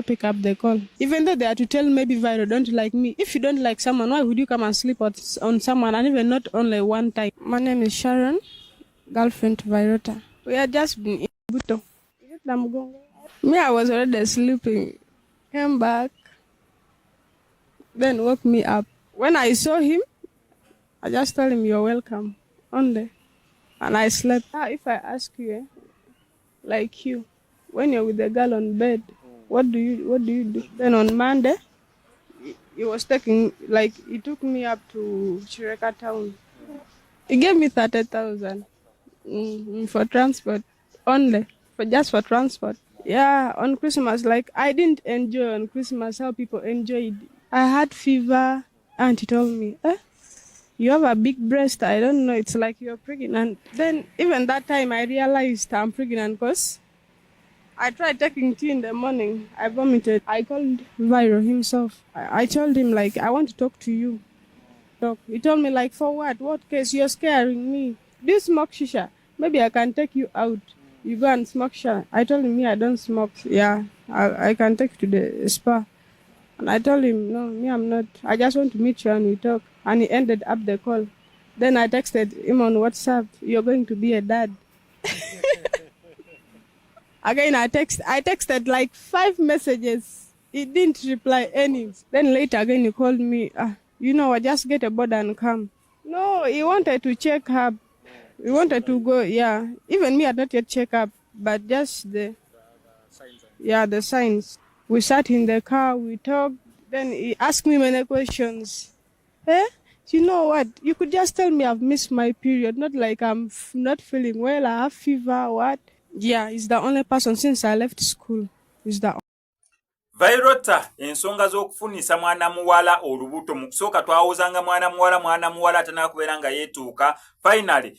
never pick up the call. Even though they are to tell maybe Vayro don't like me. If you don't like someone, why would you come and sleep on someone, and even not only one time? My name is Sharon, girlfriend to Vayroota. We had just been in OLUBUTO. Me, I was already sleeping. Came back, then woke me up. When I saw him, I just told him, "You're welcome." Only. And I slept. Now, if I ask you, like you, when you're with the girl on bed, what do you do? Then on Monday, he was taking, like, he took me up to Chireka town. He gave me 30,000 for transport only, for transport. Yeah, on Christmas, like, I didn't enjoy on Christmas how people enjoyed. I had fever, and he told me, you have a big breast. I don't know, it's like you're pregnant. Then even that time I realized I'm pregnant because I tried taking tea in the morning. I vomited. I called Vayro himself. I told him, like, I want to talk to you. He told me, like, for what? What case? You're scaring me. Do you smoke shisha? Maybe I can take you out. You go and smoke shisha. I told him, me, I don't smoke. Yeah, I can take you to the spa. And I told him, no, me, I'm not. I just want to meet you and we talk. And he ended up the call. Then I texted him on WhatsApp, you're going to be a dad. Again, I texted like 5 messages. He didn't reply any. Then later again, he called me, you know what, just get a board and come. No, he wanted to check up. He wanted to go, yeah. Even me, I had not yet check up, but just the signs. We sat in the car, we talked. Then he asked me many questions. You know what? You could just tell me I've missed my period, not like I'm not feeling well, I have fever, what? Yeah, he's the only person since I left school. He's the Vayroota ensonga z'okufunisa mwana muwala olubuto mu kusooka twawuzanga mwana muwala atanakubeera nga yeetuuka. Finally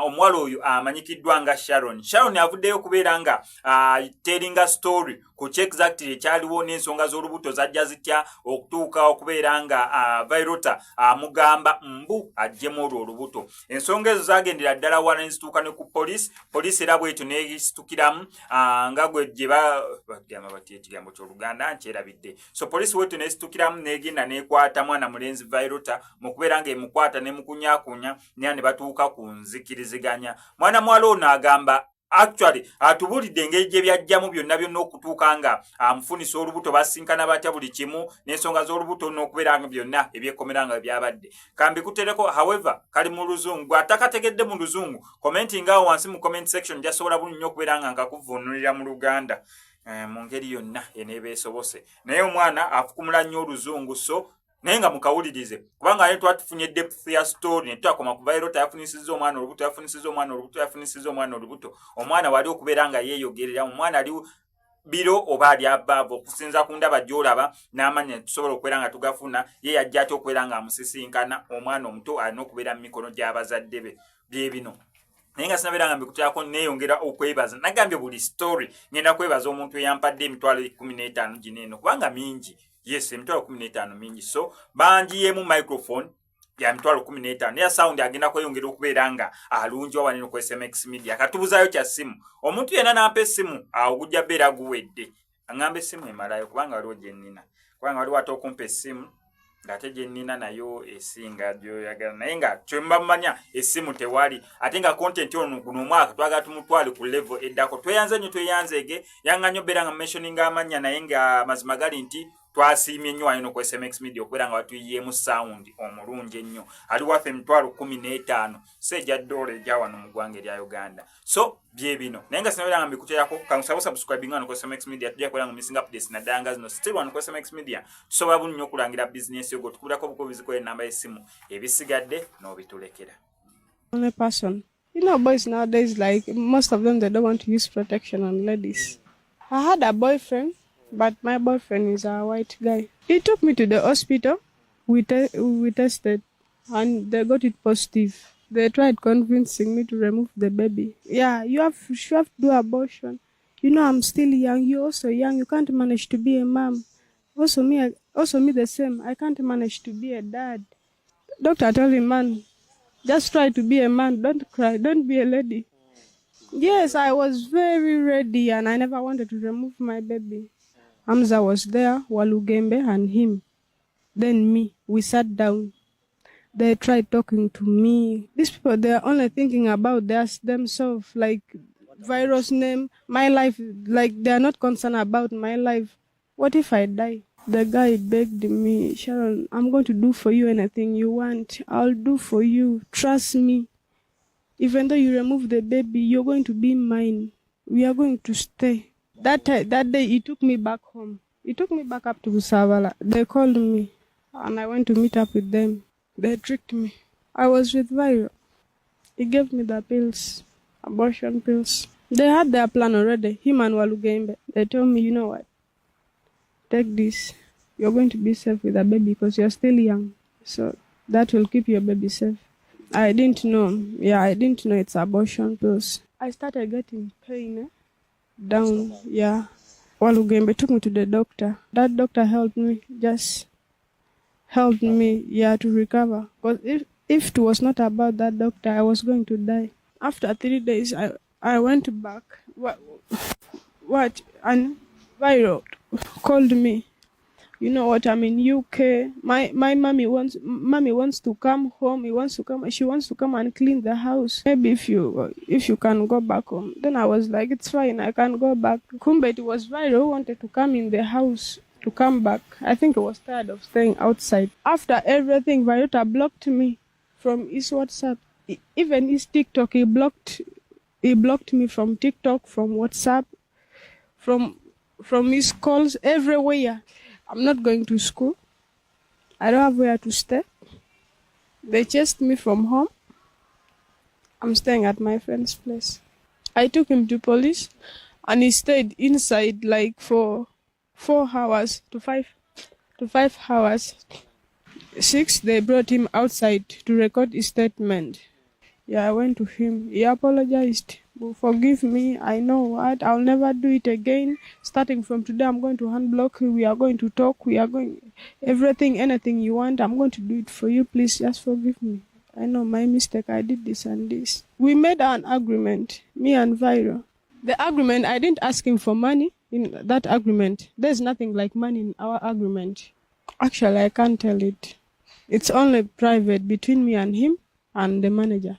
omuwala oyo amanyikiddwa nga Sharon avuddeyo kubeera nga tellinga story ku exactly ekyaliwo n'ensonga z'olubuto zajja zitya okutuuka okubeera nga Vayroota amugamba mbu aggyemu olwo olubuto. Ensonga ezo zagendera ddala wala nezituuka ne ku poliisi era bwetyo neesitukiramu nga gwe gye bagamba bati ekigambo ky'Oluganda nkyerabidde. So poliisi bwetyo neesitukiramu negenda nekwata mwana mulenzi Vayroota mu kubeera nga emukwata nemukunyaakunya naye ne batuuka ku nzikiriziganya. Mwana muwala ono agamba actually atubulidde engeri gye byajjamu byonna okutuuka nga amufunisa olubuto basinkana batya buli kimu n'ensonga z'olubuto n'okubeera nga byonna ebyekkomera nga byabadde. Kambikutereko, however, kali mu Luzungu. Atakategedde mu Luzungu, commenting awo wansi mu comment section jasobola bulungi nnyo okubeera nga nkakuvvuunulira mu Luganda mu ngeri yonna eneeba esobose. Naye omwana afukumula nnyo Oluzungu, so naye nga mukawulirize kubanga ate twatufunye depth ya story ne twakoma ku Vayroota yafunisizza omwana olubuto. Omwana wali okubeera nga yeeyogerera, omwana ali biro oba ali abaavu okusinza ku ndaba gy'olaba n'amanya tusobola okubeera nga tugafuna. Ye yajja ate okubeera nga amusisinkana omwana omuto alina okubeera mu mikono gy'abazadde be. Bye bino naye nga sinabeera nga mbikuteerako neeyongera okwebaza. Nagambye buli story ngenda kwebaza omuntu eyampadde emitwalo 15 gino eno kubanga mingi. Yes, emitwalo 15 mingi. So banjiyemu microphone ya mitwalo 15 ya sound agenda kweyongera okubeera nga alungiwa wanene ku SMX Media. Katubuzayo kya simu. Omuntu yenna nampa essimu ogujja beera guwedde. Angamba essimu emalayo kubanga waliwo gye nnina. Kubanga waliwo ate okumpa essimu ng'ate gye nnina nayo esinga gy'oyagala. Naye nga kyembamanya essimu tewali. Ate nga content ono guno omwaka twagala tumutwale ku level eddako. Tweyanze nnyo tweyanzeege. Yanga nnyo beera nga mentioninga amanya naye nga mazima gali nti twasiimye ennyo wano ku SMX Media okubeera nga batuyiyeemu sound omulungi ennyo. Ali waffe emitwalo 15 sejja dola ejja wano mu ggwanga erya Uganda. So bye bino naye nga sinabeera nga mbikuteerako kamusaba subscribing wano ku SMX Media tujja kubeera nga missing updates naddala nga zino still wano ku SMX Media tusobola bulungi nnyo okulangira business yo tukubirako bukobizi enamba y'essimu ebisigadde n'obitulekera. only person. You know, boys nowadays, like most of them, they don't want to use protection on ladies. I had a boyfriend, but my boyfriend is a white guy. He took me to the hospital. We tested, and they got it positive. They tried convincing me to remove the baby. Yeah, you have to do abortion. You know, I'm still young. You're also young. You can't manage to be a mom. Also me the same. I can't manage to be a dad. Doctor told him, man, just try to be a man. Don't cry. Don't be a lady. Yes, I was very ready, and I never wanted to remove my baby. Hamza was there, Walugembe and him. Then me. We sat down. They tried talking to me. These people, they're only thinking about themselves, like virus name, my life, like they're not concerned about my life. What if I die? The guy begged me, Sharon, I'm going to do for you anything you want. I'll do for you. Trust me. Even though you remove the baby, you're going to be mine. We are going to stay. That day, he took me back home. He took me back up to Savala. They called me, and I went to meet up with them. They tricked me. I was with Vayroota. He gave me the pills, abortion pills. They had their plan already, him and Walugembe. They told me, you know what? Take this. You're going to be safe with a baby because you're still young. So that will keep your baby safe. I didn't know. Yeah, I didn't know it's abortion pills. I started getting pain down. Yeah. Walugembe took me to the doctor. That doctor helped me, to recover. Because if it was not about that doctor, I was going to die. After 3 days, I went back. What? And Vayroota called me. You know what? I'm in UK. My mommy wants to come home. She wants to come and clean the house. Maybe if you can go back home. Then I was like, it's fine. I can go back. Kumbe, it was Vayroota who wanted to come in the house to come back. I think he was tired of staying outside. After everything, Vayroota blocked me from his WhatsApp, even his TikTok. He blocked me from TikTok, from WhatsApp, from his calls, everywhere. I'm not going to school. I don't have where to stay. They chased me from home. I'm staying at my friend's place. I took him to police, and he stayed inside like for 4 hours to 5 hours. 6, they brought him outside to record his statement. Yeah, I went to him. He apologized. Forgive me. I know what. I'll never do it again. Starting from today, I'm going to unblock you. We are going to talk. We are going... Everything, anything you want, I'm going to do it for you. Please just forgive me. I know my mistake. I did this and this. We made an agreement, me and Vayroota. The agreement, I didn't ask him for money in that agreement. There's nothing like money in our agreement. Actually, I can't tell it. It's only private between me and him and the manager.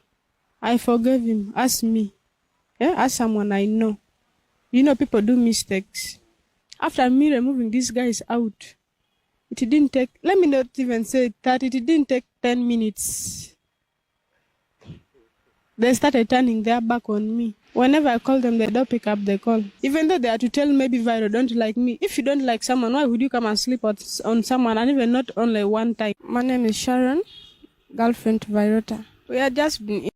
I forgave him as me. As someone I know. You know, people do mistakes. After me removing these guys out, it didn't take, let me not even say that, it didn't take 10 minutes. They started turning their back on me. Whenever I call them, they don't pick up the call. Even though they are to tell maybe Vayroota don't like me. If you don't like someone, why would you come and sleep on someone, and even not only one time? My name is Sharon, girlfriend to Vayroota. We had just been